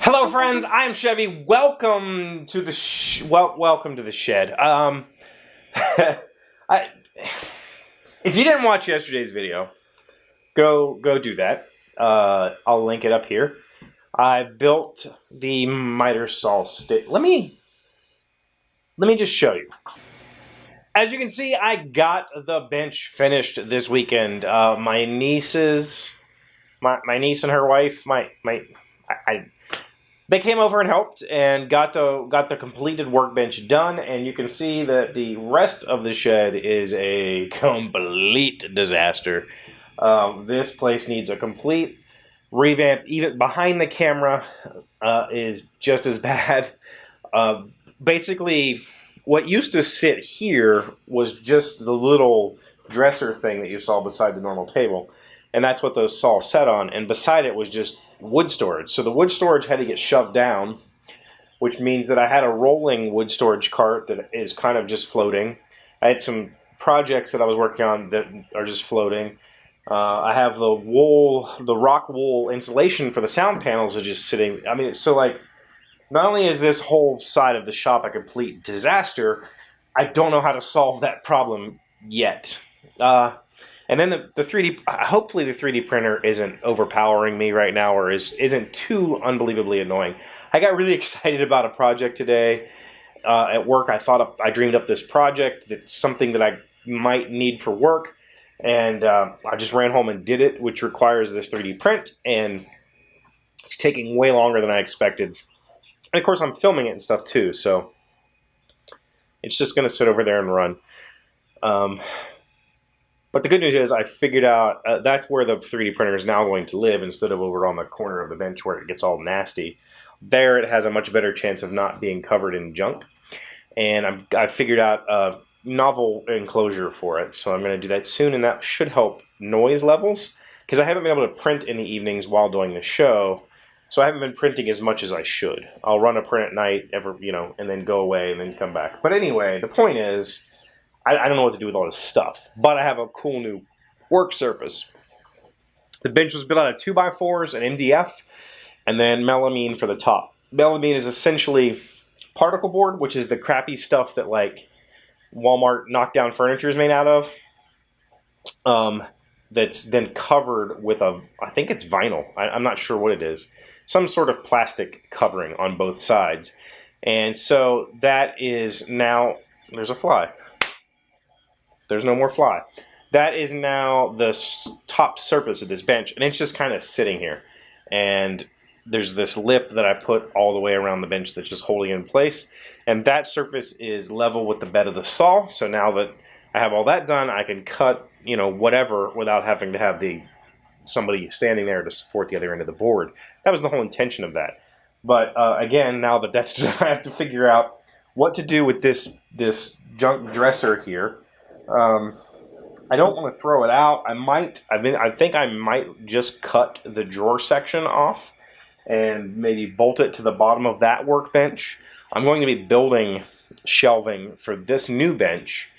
Hello, friends. I'm Chevee. Welcome to the welcome to the shed. If you didn't watch yesterday's video, go do that. I'll link it up here. I built the miter saw stick. Let me just show you. As you can see, I got the bench finished this weekend. My niece and her wife, they came over and helped and got the completed workbench done, and you can see that the rest of the shed is a complete disaster. This place needs a complete revamp. Even behind the camera is just as bad. Basically, what used to sit here was just the little dresser thing that you saw beside the normal table, and that's what those saw set on, and beside it was just wood storage. So the wood storage had to get shoved down, which means that I had a rolling wood storage cart that is kind of just floating. I had some projects that I was working on that are just floating. I have the rock wool insulation for the sound panels are just sitting. I mean, so like, not only is this whole side of the shop a complete disaster, I don't know how to solve that problem yet. And then the 3D, hopefully the 3D printer isn't overpowering me right now or isn't too unbelievably annoying. I got really excited about a project today at work. I dreamed up this project that's something that I might need for work, and I just ran home and did it, which requires this 3D print, and it's taking way longer than I expected. And of course I'm filming it and stuff too, so it's just going to sit over there and run. But the good news is I figured out that's where the 3D printer is now going to live instead of over on the corner of the bench where it gets all nasty. There it has a much better chance of not being covered in junk. And I've figured out a novel enclosure for it. So I'm going to do that soon, and that should help noise levels. Because I haven't been able to print in the evenings while doing the show. So I haven't been printing as much as I should. I'll run a print at night, and then go away and then come back. But anyway, the point is, I don't know what to do with all this stuff, but I have a cool new work surface. The bench was built out of 2x4s and MDF, and then melamine for the top. Melamine is essentially particle board, which is the crappy stuff that like Walmart knockdown furniture is made out of. That's then covered with I think it's vinyl. I'm not sure what it is. Some sort of plastic covering on both sides. And so that is now, there's a fly. There's no more fly. That is now the top surface of this bench, and it's just kind of sitting here. And there's this lip that I put all the way around the bench that's just holding it in place. And that surface is level with the bed of the saw. So now that I have all that done, I can cut, whatever without having to have somebody standing there to support the other end of the board. That was the whole intention of that. But again, now that that's done, I have to figure out what to do with this junk dresser here. I don't want to throw it out. I think I might just cut the drawer section off and maybe bolt it to the bottom of that workbench. I'm going to be building shelving for this new bench,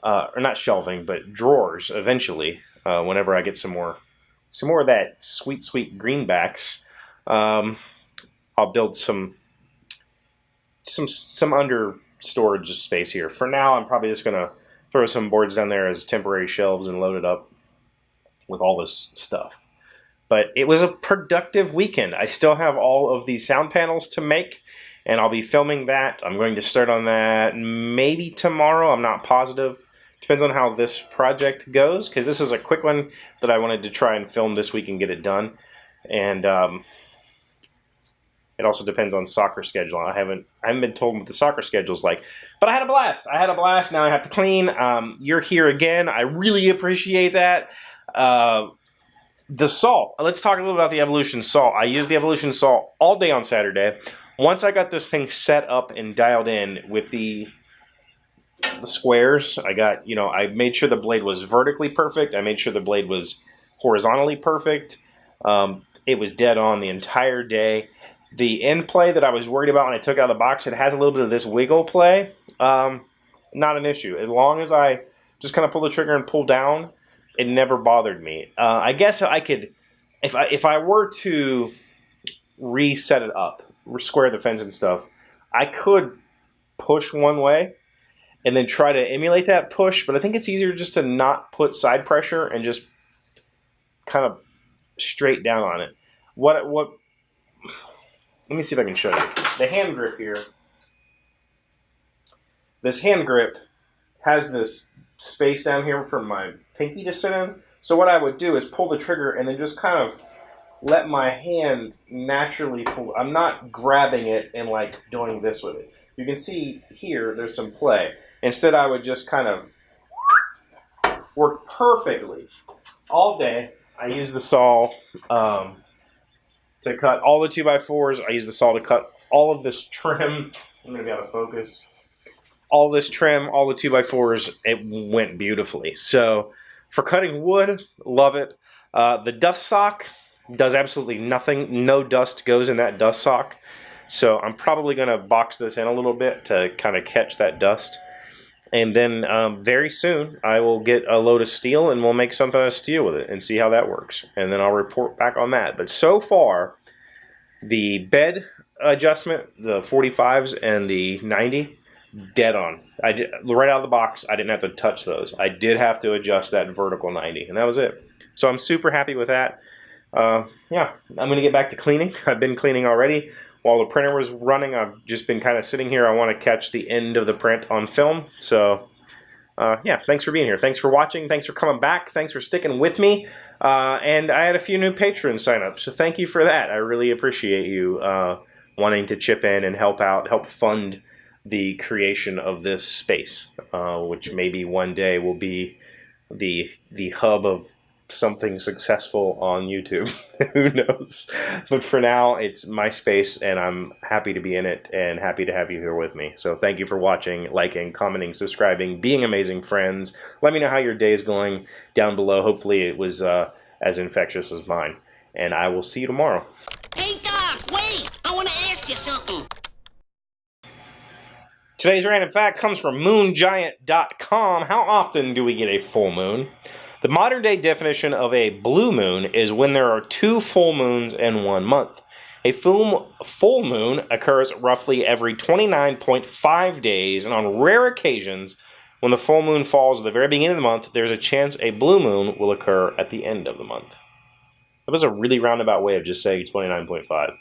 or not shelving, but drawers eventually. Whenever I get some more of that sweet greenbacks, I'll build some under storage space here. For now, I'm probably just gonna throw some boards down there as temporary shelves and load it up with all this stuff. But it was a productive weekend. I still have all of these sound panels to make, and I'll be filming that. I'm going to start on that maybe tomorrow. I'm not positive. Depends on how this project goes, because this is a quick one that I wanted to try and film this week and get it done. And it also depends on soccer schedule. I haven't been told what the soccer schedule's like. But I had a blast. Now I have to clean. You're here again. I really appreciate that. The saw. Let's talk a little about the Evolution saw. I used the Evolution saw all day on Saturday. Once I got this thing set up and dialed in with the squares, I made sure the blade was vertically perfect. I made sure the blade was horizontally perfect. It was dead on the entire day. The end play that I was worried about when I took it out of the box, it has a little bit of this wiggle play. Not an issue. As long as I just kind of pull the trigger and pull down. It never bothered me. I guess I could, if I were to reset it up, square the fence and stuff, I could push one way and then try to emulate that push, but I think it's easier just to not put side pressure and just kind of straight down on it. What let me see if I can show you. The hand grip here. This hand grip has this space down here for my pinky to sit in. So what I would do is pull the trigger and then just kind of let my hand naturally pull. I'm not grabbing it and like doing this with it. You can see here there's some play. Instead I would just kind of work perfectly all day. I use the saw to cut all the 2x4s. I use the saw to cut all of this trim. I'm going to be out of focus. All this trim, all the 2x4s, it went beautifully. So for cutting wood, love it. The dust sock does absolutely nothing. No dust goes in that dust sock. So I'm probably going to box this in a little bit to kind of catch that dust. And then very soon I will get a load of steel and we'll make something out of steel with it and see how that works. And then I'll report back on that. But so far, the bed adjustment, the 45s and the 90, dead on. Right out of the box, I didn't have to touch those. I did have to adjust that vertical 90, and that was it. So I'm super happy with that. Yeah, I'm going to get back to cleaning. I've been cleaning already. While the printer was running, I've just been kind of sitting here. I want to catch the end of the print on film. So, yeah, thanks for being here. Thanks for watching. Thanks for coming back. Thanks for sticking with me. And I had a few new patrons sign up, so thank you for that. I really appreciate you wanting to chip in and help out, help fund the creation of this space, which maybe one day will be the hub of something successful on YouTube. Who knows? But for now, it's my space, and I'm happy to be in it and happy to have you here with me. So thank you for watching, liking, commenting, subscribing, being amazing friends. Let me know how your day is going down below. Hopefully it was as infectious as mine. And I will see you tomorrow. Hey, Doc, wait! I want to ask you something. Today's random fact comes from moongiant.com. How often do we get a full moon? The modern day definition of a blue moon is when there are 2 full moons in 1 month. A full moon occurs roughly every 29.5 days, and on rare occasions, when the full moon falls at the very beginning of the month, there's a chance a blue moon will occur at the end of the month. That was a really roundabout way of just saying 29.5.